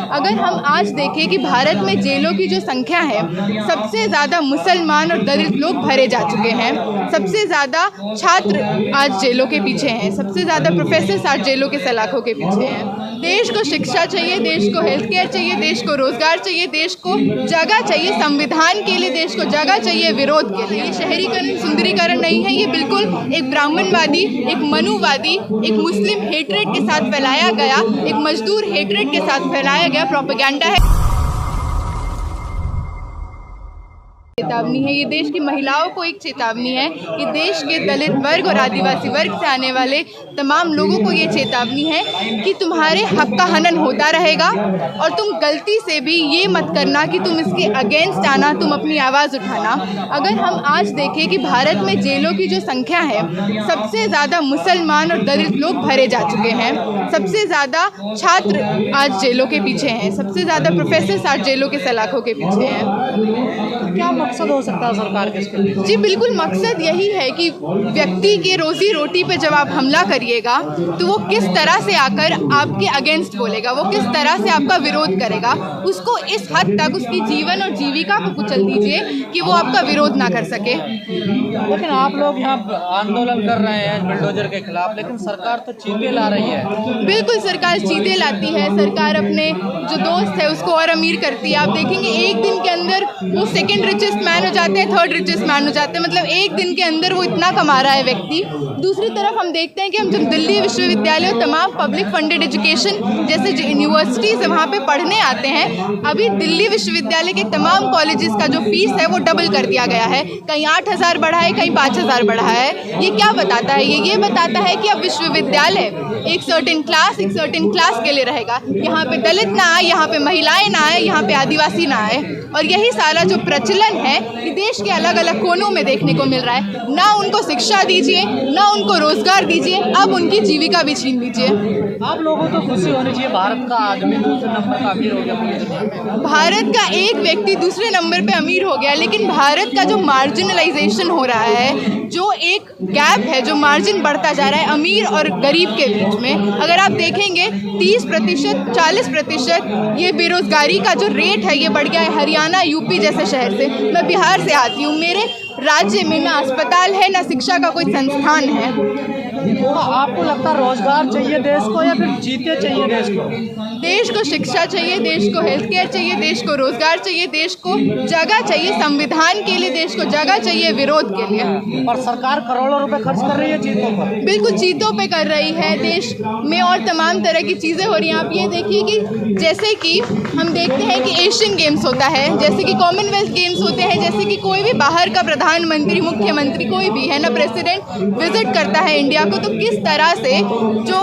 अगर हम आज देखें कि भारत में जेलों की जो संख्या है, सबसे ज़्यादा मुसलमान और दलित लोग भरे जा चुके हैं। सबसे ज़्यादा छात्र आज जेलों के पीछे हैं, सबसे ज़्यादा प्रोफेसर्स आज जेलों के सलाखों के पीछे हैं। देश को शिक्षा चाहिए, देश को हेल्थ केयर चाहिए, देश को रोजगार चाहिए, देश को जगह चाहिए, संविधान के लिए देश को जगह चाहिए, विरोध के लिए। ये शहरीकरण सुंदरीकरण नहीं है, ये बिल्कुल एक ब्राह्मणवादी, एक मनुवादी, एक मुस्लिम हेट्रेड के साथ फैलाया गया, एक मजदूर हेट्रेड के साथ फैलाया गया प्रोपेगेंडा है। चेतावनी है, ये देश की महिलाओं को एक चेतावनी है, ये देश के दलित वर्ग और आदिवासी वर्ग से आने वाले तमाम लोगों को ये चेतावनी है कि तुम्हारे हक का हनन होता रहेगा और तुम गलती से भी ये मत करना कि तुम इसके अगेंस्ट आना, तुम अपनी आवाज़ उठाना। अगर हम आज देखें कि भारत में जेलों की जो संख्या है, सबसे ज़्यादा मुसलमान और दलित लोग भरे जा चुके हैं। सबसे ज़्यादा छात्र आज जेलों के पीछे हैं, सबसे ज़्यादा प्रोफेसर्स आज जेलों के सलाखों के पीछे हैं। क्या मकसद हो सकता है सरकार के इसके लिए? जी बिल्कुल, मकसद यही है कि व्यक्ति के रोजी रोटी पे जब आप हमला करिएगा तो वो किस तरह से आकर आपके अगेंस्ट बोलेगा, वो किस तरह से आपका विरोध करेगा, उसको इस हद तक उसकी जीवन और जीविका को कुचल दीजिए कि वो आपका विरोध ना कर सके। लेकिन आप लोग यहाँ आंदोलन कर रहे हैं बुलडोजर के खिलाफ, लेकिन सरकार तो चीते ला रही है। बिल्कुल, सरकार चीते लाती है, सरकार अपने जो दोस्त है उसको और अमीर करती है। आप देखेंगे एक दिन के अंदर वो सेकंड रिचेस्ट मैन हो जाते हैं, थर्ड रिचेस्ट मैन हो जाते हैं, मतलब एक दिन के अंदर वो इतना कमा रहा है व्यक्ति। दूसरी तरफ हम देखते हैं कि हम जब दिल्ली विश्वविद्यालय और तमाम पब्लिक फंडेड एजुकेशन जैसे जो यूनिवर्सिटीज़ है वहाँ पे पढ़ने आते हैं, अभी दिल्ली विश्वविद्यालय के तमाम कॉलेजेस का जो फीस है वो डबल कर दिया गया है। कहीं 8,000 बढ़ा है, कहीं 5,000 बढ़ा है। ये क्या बताता है? ये बताता है कि अब विश्वविद्यालय एक सर्टेन क्लास के लिए रहेगा। यहाँ पे दलित ना आए, यहाँ पे महिलाएं ना आए, यहाँ पे आदिवासी ना आए। और यही सारा जो प्रचलन है कि देश के अलग अलग कोनों में देखने को मिल रहा है। ना उनको शिक्षा दीजिए, ना उनको रोजगार दीजिए, अब उनकी जीविका भी छीन लीजिए। आप लोगों को खुशी होनी चाहिए, भारत का आदमी दूसरे नंबर का अमीर हो गया। भारत का एक व्यक्ति दूसरे नंबर पे अमीर हो गया, लेकिन भारत का जो मार्जिनलाइजेशन हो रहा है, जो एक गैप है, जो मार्जिन बढ़ता जा रहा है अमीर और गरीब के बीच में, अगर आप देखेंगे 30%, 40% ये बेरोजगारी का जो रेट है ये बढ़ गया है। हरियाणा, यूपी जैसे शहर से, मैं बिहार से आती हूँ, मेरे राज्य में ना अस्पताल है, ना शिक्षा का कोई संस्थान है। तो आपको लगता है रोजगार चाहिए देश को या फिर जीते चाहिए देश को? देश को शिक्षा चाहिए, देश को हेल्थ केयर चाहिए, देश को रोजगार चाहिए, देश को जगह चाहिए, संविधान के लिए देश को जगह चाहिए, विरोध के लिए। और सरकार करोड़ों रुपए खर्च कर रही है चीतों पर। बिल्कुल, चीतों पे कर रही है। देश में और तमाम तरह की चीज़ें हो रही हैं। आप ये देखिए कि जैसे कि हम देखते हैं कि एशियन गेम्स होता है, जैसे कि कॉमनवेल्थ गेम्स होते हैं, जैसे कि कोई भी बाहर का प्रधानमंत्री, मुख्यमंत्री, कोई भी है ना, प्रेसिडेंट विजिट करता है इंडिया को, तो किस तरह से जो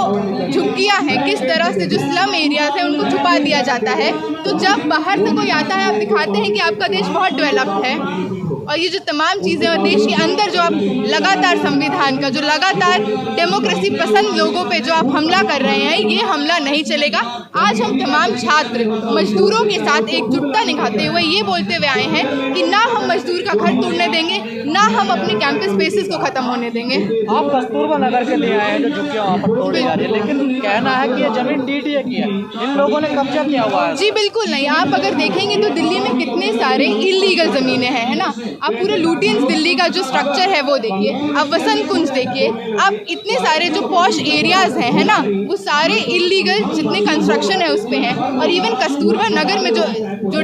झुग्गियाँ हैं, किस तरह से जो स्लम एरियाज हैं उनको छुपा दिया जाता है। तो जब बाहर से कोई आता है, आप दिखाते हैं कि आपका देश बहुत डेवलप्ड है। और ये जो तमाम चीज़ें और देश के अंदर जो आप लगातार संविधान का, जो लगातार डेमोक्रेसी पसंद लोगों पे जो आप हमला कर रहे हैं, ये हमला नहीं चलेगा। आज हम तमाम छात्र मजदूरों के साथ एकजुटता निभाते हुए ये बोलते हुए आए हैं कि ना हम मजदूर का घर तोड़ने देंगे, ना हम अपने कैंपस स्पेसेस को ख़त्म होने देंगे। आप कस्तूरबा नगर के लिए आए हैं जो झुग्गियां वहाँ पर तोड़ी जा रही है, लेकिन कहना है कि ये जमीन डीटीए की है, इन लोगों ने कब्जा किया हुआ है। जी बिल्कुल नहीं, आप अगर देखेंगे तो दिल्ली में कितने सारे इलीगल ज़मीनें हैं, है ना। आप पूरे लुटियंस दिल्ली का जो स्ट्रक्चर है वो देखिए, आप वसंत कुंज देखिए, आप इतने सारे जो पॉश एरियाज़ हैं, है ना, वो सारे इलीगल जितने कंस्ट्रक्शन है उस पे हैं। और इवन कस्तूरबा नगर में जो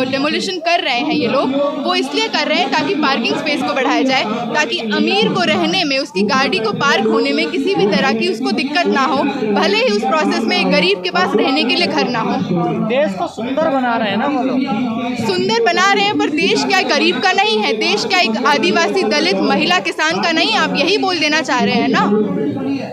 डेमोलिशन कर रहे हैं ये लोग, वो इसलिए कर रहे हैं ताकि पार्किंग स्पेस को बढ़ाया जाए, ताकि अमीर को रहने में, उसकी गाड़ी को पार्क होने में किसी भी तरह की उसको दिक्कत ना हो, भले ही उस प्रोसेस में एक गरीब के पास रहने के लिए घर ना हो। देश को सुंदर बना रहे हैं ना वो लोग। सुंदर बना रहे हैं, पर देश क्या गरीब का नहीं है, देश क्या एक आदिवासी, दलित, महिला, किसान का नहीं। आप यही बोल देना चाह रहे हैं ना।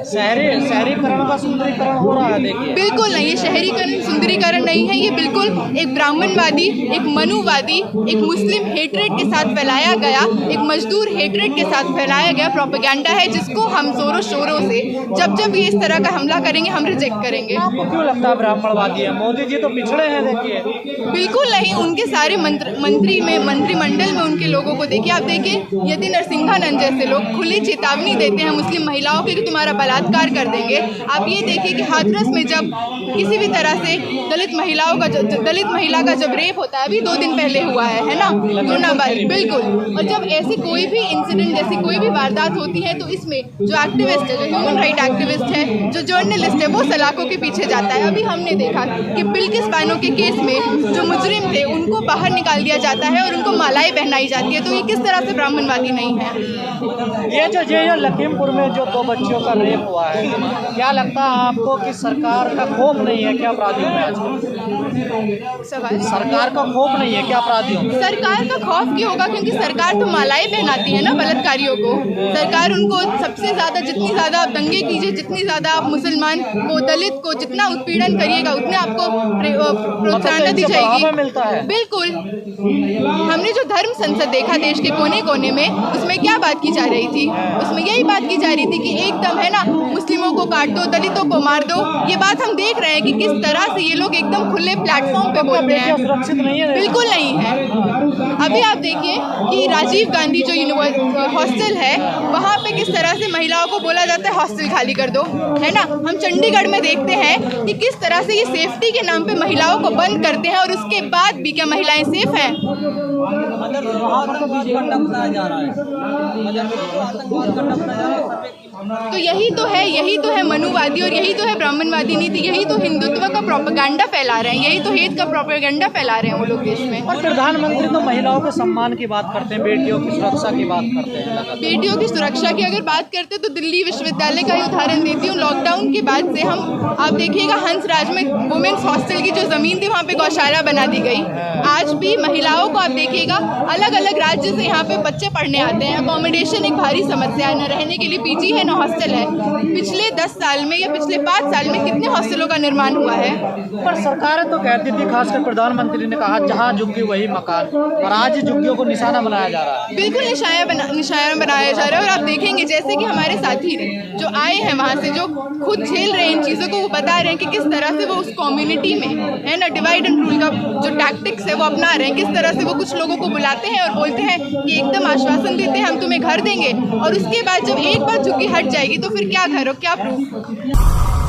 शहरीकरण का सुंदरीकरण हो रहा है, देखिए। बिल्कुल नहीं, ये शहरीकरण सुंदरीकरण नहीं है, ये बिल्कुल एक ब्राह्मणवादी, एक मनुवादी, एक मुस्लिम हेट्रेड के साथ फैलाया गया, एक मजदूर हेट्रेड के साथ फैलाया गया प्रोपेगेंडा है, जिसको हम जोरों शोरों से जब ये इस तरह का हमला करेंगे हम रिजेक्ट करेंगे। आपको क्यों लगता है ब्राह्मणवादी है? मोदी जी तो पिछड़े हैं, देखिए। बिल्कुल नहीं, उनके सारे मंत्रिमंडल में उनके लोगों को देखिए। आप देखिए यदि नरसिंहानंद जैसे लोग खुली चेतावनी देते हैं मुस्लिम महिलाओं के कि तुम्हारा बलात्कार कर देंगे। आप ये देखिए कि हाथरस में जब किसी भी तरह से दलित महिलाओं का दलित महिला का जब रेप होता है, अभी 2 दिन पहले हुआ है ना, जूनाबारी, बिल्कुल। और जब ऐसी कोई भी इंसिडेंट, जैसी कोई भी वारदात होती है, तो इसमें जो एक्टिविस्ट है, जो ह्यूमन राइट एक्टिविस्ट है, जो जर्नलिस्ट है, वो सलाखों के पीछे जाता है। अभी हमने देखा कि बिल्किस बानो के केस में जो मुजरिम थे उनको बाहर निकाल दिया जाता है और उनको मालाएं पहनाई जाती है। तो ये किस तरह से ब्राह्मणवादी नहीं है? ये जो लखीमपुर में जो 2 बच्चियों का रेप हुआ है, क्या लगता है आपको कि सरकार का खौफ नहीं है क्या अपराधियों में? आज सवाल, सरकार का खौफ नहीं है क्या अपराधियों में? सरकार का खौफ क्यों होगा? क्योंकि सरकार तो मालाएं पहनाती है ना बलात्कारियों को। सरकार उनको सबसे ज़्यादा, जितनी ज़्यादा आप दंगे कीजिए, जितनी ज़्यादा आप मुसलमान को, दलित को जितना उत्पीड़न करिएगा, उतने आपको प्रोत्साहन दी जाएगी। मिलता है, बिल्कुल। हमने जो धर्म संसद देखा देश के कोने कोने में, उसमें क्या बात की जा रही थी? उसमें यही बात की जा रही थी कि एकदम है ना, मुस्लिमों को काट दो, दलितों को मार दो। ये बात हम देख रहे हैं कि किस तरह से ये लोग एकदम खुले प्लेटफॉर्म पे बोलते हैं। सुरक्षित नहीं है, बिल्कुल नहीं है। अभी आप देखिए कि राजीव गांधी जो हॉस्टल है, वहाँ पे किस तरह से महिलाओं को बोला जाता है हॉस्टल खाली कर दो, है ना। हम चंडीगढ़ में देखते हैं कि किस तरह से ये सेफ्टी के नाम पे महिलाओं को बंद करते हैं, और उसके बाद भी क्या महिलाएं सेफ हैं? तो यही तो है मनुवादी, और यही तो है ब्राह्मणवादी नीति। यही तो हिंदुत्व का प्रोपेगेंडा फैला रहे हैं, यही तो हेत का प्रोपेगेंडा फैला रहे हैं वो लोग देश में। और प्रधानमंत्री तो महिलाओं के सम्मान की बात करते हैं, बेटियों की सुरक्षा की बात करते हैं। बेटियों की सुरक्षा की अगर बात करते हैं तो दिल्ली विश्वविद्यालय का ही उदाहरण देती हूँ। लॉकडाउन के बाद से आप देखिएगा हंसराज में वुमेन्स हॉस्टल की जो ज़मीन थी, वहाँ पे गौशाला बना दी गई। आज भी महिलाओं को आप देखिएगा अलग अलग राज्य से यहाँ पे बच्चे पढ़ने आते हैं। अकोमोडेशन एक भारी समस्या है, न रहने के लिए पीजी है, न हॉस्टल है। पिछले 10 साल में या पिछले 5 साल में कितने हॉस्टलों का निर्माण हुआ है? पर सरकारें तो कहती थी, खासकर प्रधानमंत्री ने कहा जहाँ झुग्गी वही मकान, और आज झुग्गियों को निशाना बनाया जा रहा है। बिल्कुल निशाना बनाया जा रहा है। और आप देखेंगे जैसे कि हमारे साथी जो आए हैं वहाँ से, जो खुद झेल रहे हैं इन चीज़ों को, वो बता रहे हैं कि किस तरह से वो उस कम्युनिटी में है ना, डिवाइड एंड रूल का जो टैक्टिक्स है वो अपना रहे हैं। किस तरह से वो कुछ लोगों को बुलाते हैं और बोलते हैं कि एकदम आश्वासन देते हैं हम तुम्हें घर देंगे, और उसके बाद जब एक बार झुग्गी हट जाएगी तो फिर क्या घर हो, क्या प्रूफ।